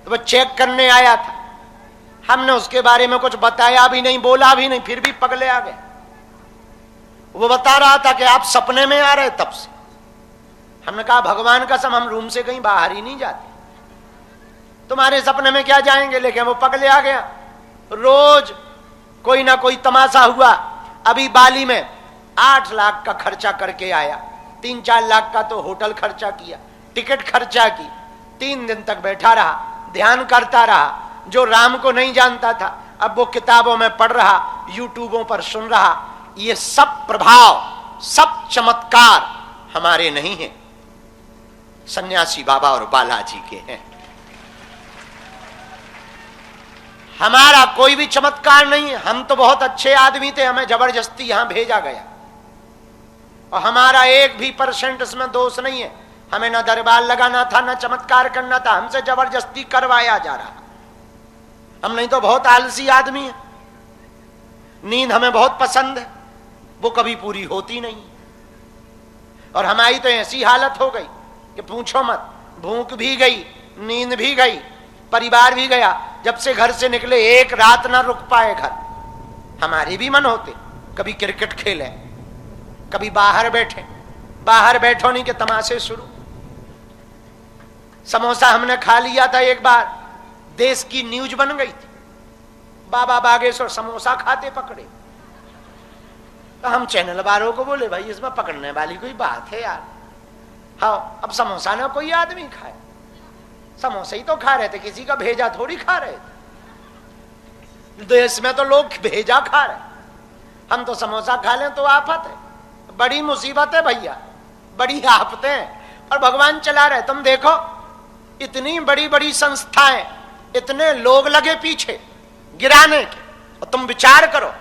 Speaker 1: तो वो चेक करने आया था। हमने उसके बारे में कुछ बताया भी नहीं, बोला भी नहीं, फिर भी पगले आ गए। वो बता रहा था कि आप सपने में आ रहे तब से। हमने कहा भगवान कसम, हम रूम से कहीं बाहर ही नहीं जाते, तुम्हारे सपने में क्या जाएंगे। लेकिन वो पगले आ गया। रोज कोई ना कोई तमाशा हुआ। अभी बाली में 8 लाख का खर्चा करके आया, 3-4 लाख का तो होटल खर्चा किया, टिकट खर्चा की, 3 दिन तक बैठा रहा, ध्यान करता रहा। जो राम को नहीं जानता था, अब वो किताबों में पढ़ रहा, यूट्यूबों पर सुन रहा। ये सब प्रभाव, सब चमत्कार हमारे नहीं हैं, सन्यासी बाबा और बालाजी के हैं। हमारा कोई भी चमत्कार नहीं है, हम तो बहुत अच्छे आदमी थे, हमें जबरदस्ती यहां भेजा गया और हमारा 1% इसमें दोष नहीं है। हमें ना दरबार लगाना था, ना चमत्कार करना था, हमसे जबरदस्ती करवाया जा रहा। हम नहीं तो बहुत आलसी आदमी है, नींद हमें बहुत पसंद है, वो कभी पूरी होती नहीं और हमारी तो ऐसी हालत हो गई कि पूछो मत। भूख भी गई, नींद भी गई, परिवार भी गया। जब से घर से निकले एक रात ना रुक पाए घर। हमारे भी मन होते कभी क्रिकेट खेले, कभी बाहर बैठे, बाहर बैठो नहीं के तमाशे शुरू। समोसा हमने खा लिया था एक बार, देश की न्यूज बन गई थी, बाबा बागेश्वर समोसा खाते पकड़े। तो हम चैनल वालों को बोले भाई इसमें पकड़ने वाली कोई बात है यार। हाँ, अब समोसा ना कोई आदमी खाए, समोसा ही तो खा रहे थे, किसी का भेजा थोड़ी खा रहे थे। देश में तो लोग भेजा खा रहे, हम तो समोसा खा लें तो आफत है, बड़ी मुसीबत है भैया, बड़ी आफतें हैं और भगवान चला रहे। तुम देखो इतनी बड़ी बड़ी संस्थाएं, इतने लोग लगे पीछे गिराने के, और तुम विचार करो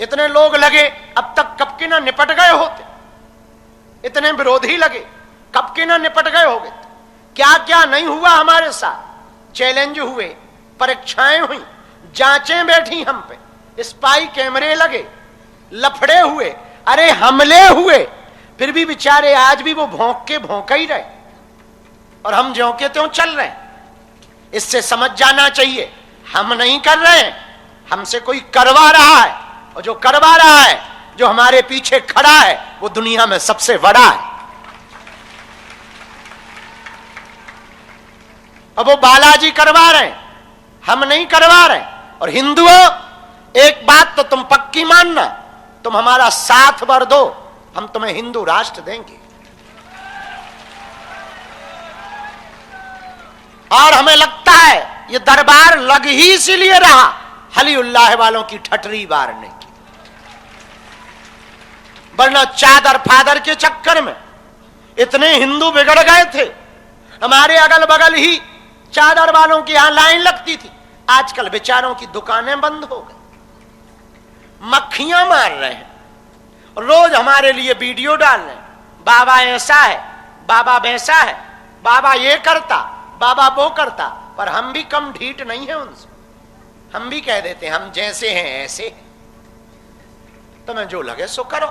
Speaker 1: इतने लोग लगे, अब तक कब के ना निपट गए होते। इतने विरोधी लगे, कब के ना निपट गए होगे। क्या क्या नहीं हुआ हमारे साथ, चैलेंज हुए, परीक्षाएं हुई, जांचें बैठी हम पे, स्पाई कैमरे लगे, लफड़े हुए, अरे हमले हुए, फिर भी बेचारे आज भी वो भौंक ही रहे और हम ज्यों के त्यों चल रहे हैं। इससे समझ जाना चाहिए हम नहीं कर रहे हैं, हमसे कोई करवा रहा है, और जो करवा रहा है, जो हमारे पीछे खड़ा है, वो दुनिया में सबसे बड़ा है। अब वो बालाजी करवा रहे हैं, हम नहीं करवा रहे। और हिंदुओं एक बात तो तुम पक्की मानना, तुम हमारा साथ भर दो, हम तुम्हें हिंदू राष्ट्र देंगे। और हमें लगता है ये दरबार लग ही इसीलिए रहा हलीउल्लाह वालों की ठटरी बारने की, वरना चादर फादर के चक्कर में इतने हिंदू बिगड़ गए थे। हमारे अगल बगल ही चादर वालों की यहां लाइन लगती थी, आजकल बेचारों की दुकानें बंद हो गई, मक्खियां मार रहे हैं, रोज हमारे लिए वीडियो डाल रहे हैं, बाबा ऐसा है, बाबा वैसा है, बाबा ये करता, बाबा वो करता। पर हम भी कम ढीठ नहीं है उनसे, हम भी कह देते हैं हम जैसे हैं ऐसे, तुम्हें जो लगे सो करो।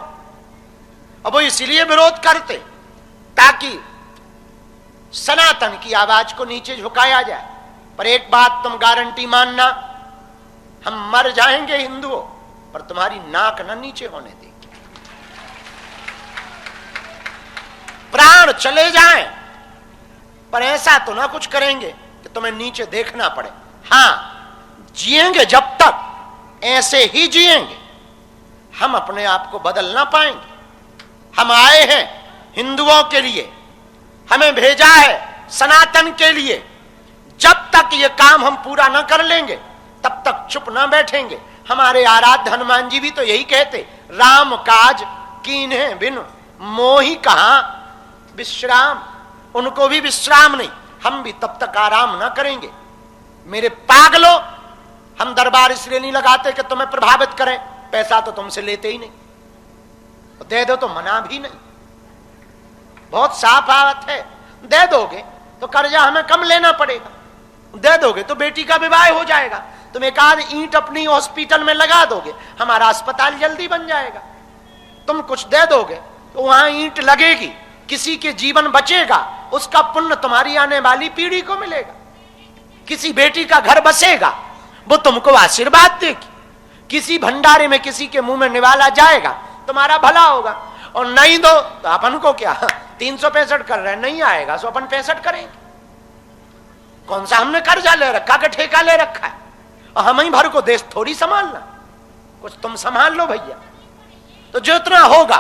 Speaker 1: अब वो इसीलिए विरोध करते ताकि सनातन की आवाज को नीचे झुकाया जाए। पर एक बात तुम गारंटी मानना, हम मर जाएंगे हिंदुओं, पर तुम्हारी नाक न नीचे होने देंगे। प्राण चले जाएं, पर ऐसा तो ना कुछ करेंगे कि तुम्हें नीचे देखना पड़े। हां, जिएंगे जब तक ऐसे ही जिएंगे, हम अपने आप को बदल ना पाएंगे। हम आए हैं हिंदुओं के लिए, हमें भेजा है सनातन के लिए। जब तक ये काम हम पूरा ना कर लेंगे तब तक चुप ना बैठेंगे। हमारे आराध्य हनुमान जी भी तो यही कहते, राम काज कीन्हे बिन मोहि कहां विश्राम। उनको भी विश्राम नहीं, हम भी तब तक आराम ना करेंगे। मेरे पागलों, हम दरबार इसलिए नहीं लगाते कि तुम्हें प्रभावित करें, पैसा तो तुमसे लेते ही नहीं, दे दो तो मना भी नहीं, बहुत साफ बात है। दे दोगे तो कर्जा हमें कम लेना पड़ेगा, दे दोगे तो बेटी का विवाह हो जाएगा, तुम एक आध ईंट अपनी हॉस्पिटल में लगा दोगे, हमारा अस्पताल जल्दी बन जाएगा। तुम कुछ दे दोगे तो वहां ईंट लगेगी, किसी के जीवन बचेगा, उसका पुण्य तुम्हारी आने वाली पीढ़ी को मिलेगा। किसी बेटी का घर बसेगा, वो तुमको आशीर्वाद देगी। किसी भंडारे में किसी के मुंह में निवाला जाएगा, तुम्हारा भला होगा। और नहीं दो तो अपन को क्या, 365 कर रहे हैं, नहीं आएगा तो अपन 65 करेंगे। कौन सा हमने कर्जा ले रखा कि ठेका ले रखा है, और हम ही भर को देश थोड़ी संभालना, कुछ तुम संभाल लो भैया। तो जितना होगा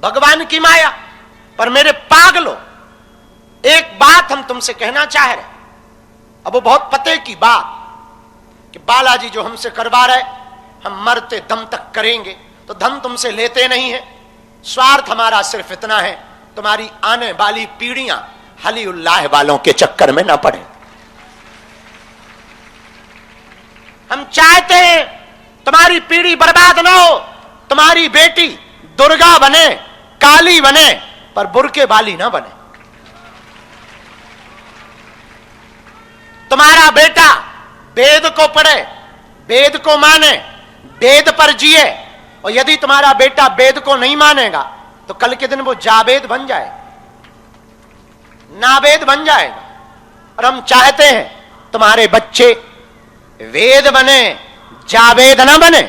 Speaker 1: भगवान की माया। पर मेरे पागलों, एक बात हम तुमसे कहना चाह रहे, अब वो बहुत पते की बात कि बालाजी जो हमसे करवा रहे, हम मरते दम तक करेंगे। तो धन तुमसे लेते नहीं है, स्वार्थ हमारा सिर्फ इतना है, तुम्हारी आने वाली पीढ़ियां हलीउल्लाह वालों के चक्कर में ना पड़े। हम चाहते हैं तुम्हारी पीढ़ी बर्बाद ना हो, तुम्हारी बेटी दुर्गा बने, काली बने, पर बुरके वाली ना बने। तुम्हारा बेटा वेद को पढ़े, वेद को माने, वेद पर जिए, और यदि तुम्हारा बेटा वेद को नहीं मानेगा तो कल के दिन वो जावेद बन जाए, नावेद बन जाएगा। और हम चाहते हैं तुम्हारे बच्चे वेद बने, जावेद ना बने।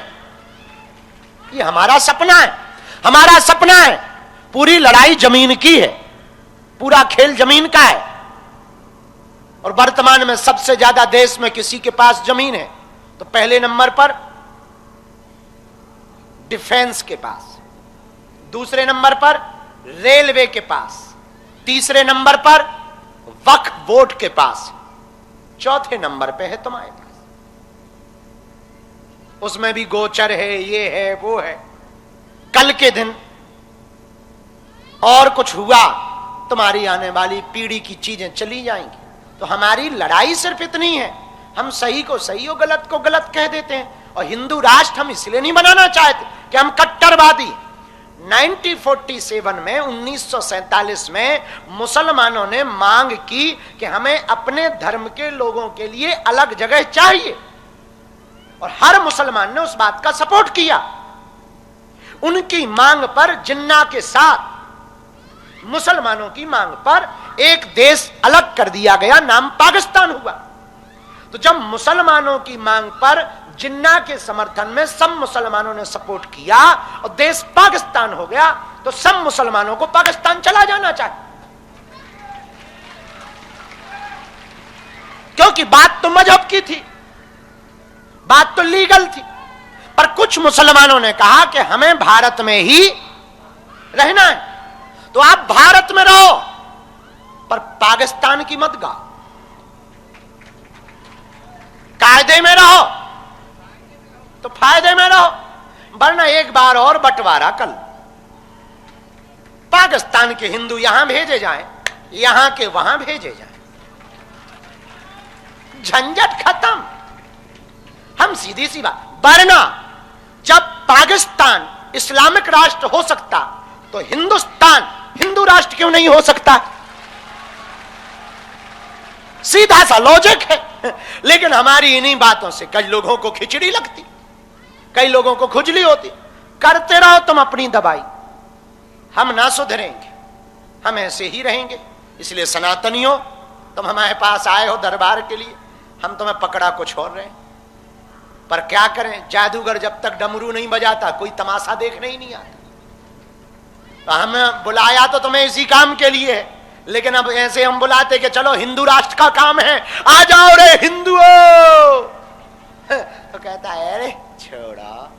Speaker 1: ये हमारा सपना है, हमारा सपना है। पूरी लड़ाई जमीन की है, पूरा खेल जमीन का है। और वर्तमान में सबसे ज्यादा देश में किसी के पास जमीन है तो पहले नंबर पर डिफेंस के पास, दूसरे नंबर पर रेलवे के पास, तीसरे नंबर पर वक्फ बोर्ड के पास, चौथे नंबर पे है तुम्हारे पास। उसमें भी गोचर है, ये है, वो है। कल के दिन और कुछ हुआ, तुम्हारी आने वाली पीढ़ी की चीजें चली जाएंगी। तो हमारी लड़ाई सिर्फ इतनी है, हम सही को सही और गलत को गलत कह देते हैं। और हिंदू राष्ट्र हम इसलिए नहीं बनाना चाहते कि हम कट्टरवादी। 1947 में 1947 में मुसलमानों ने मांग की कि हमें अपने धर्म के लोगों के लिए अलग जगह चाहिए, और हर मुसलमान ने उस बात का सपोर्ट किया। उनकी मांग पर जिन्ना के साथ मुसलमानों की मांग पर एक देश अलग कर दिया गया, नाम पाकिस्तान हुआ। तो जब मुसलमानों की मांग पर जिन्ना के समर्थन में सब मुसलमानों ने सपोर्ट किया और देश पाकिस्तान हो गया, तो सब मुसलमानों को पाकिस्तान चला जाना चाहिए, क्योंकि बात तो मजहब की थी, बात तो लीगल थी। पर कुछ मुसलमानों ने कहा कि हमें भारत में ही रहना है, तो आप भारत में रहो पर पाकिस्तान की मत गाओ, कायदे में रहो तो फायदे में रहो, वरना एक बार और बंटवारा कल पाकिस्तान के हिंदू यहां भेजे जाएं, यहां के वहां भेजे जाएं, झंझट खत्म। हम सीधी सी बात, वरना जब पाकिस्तान इस्लामिक राष्ट्र हो सकता तो हिंदुस्तान हिंदू राष्ट्र क्यों नहीं हो सकता? सीधा सा लॉजिक है। लेकिन हमारी इन्हीं बातों से कई लोगों को खिचड़ी लगती, कई लोगों को खुजली होती। करते रहो तुम अपनी दवाई, हम ना सुधरेंगे, हम ऐसे ही रहेंगे। इसलिए सनातनियों, तुम हमारे पास आए हो दरबार के लिए, हम तुम्हें पकड़ा कुछ और रहे, पर क्या करें, जादूगर जब तक डमरू नहीं बजाता कोई तमाशा देखने ही नहीं आता। तो हमें बुलाया तो तुम्हें इसी काम के लिए है, लेकिन अब ऐसे हम बुलाते कि चलो हिंदू राष्ट्र का काम है, आ जाओ रे हिंदुओं, तो कहता है अरे छोड़ा,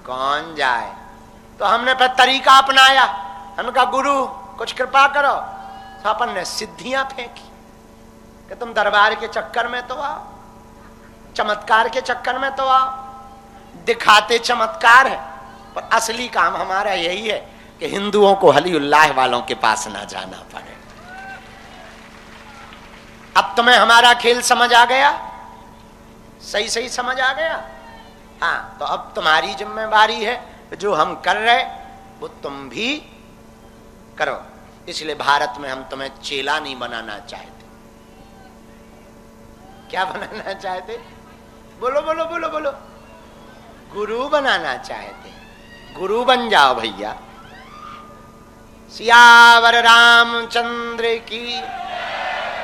Speaker 1: कौन जाए। तो हमने फिर तरीका अपनाया, हमने कहा गुरु कुछ कृपा करो। तो अपन ने सिद्धियां फेंकी कि तुम दरबार के चक्कर में तो आओ, चमत्कार के चक्कर में तो आओ, दिखाते चमत्कार है, पर असली काम हमारा यही है कि हिंदुओं को हलीउल्लाह वालों के पास ना जाना पड़े। अब तुम्हें हमारा खेल समझ आ गया, सही सही समझ आ गया। हाँ, तो अब तुम्हारी जिम्मेवारी है, जो हम कर रहे वो तुम भी करो। इसलिए भारत में हम तुम्हें चेला नहीं बनाना चाहते। क्या बनाना चाहते? बोलो बोलो बोलो बोलो। गुरु बनाना चाहते। गुरु बन जाओ भैया। सियावर रामचंद्र की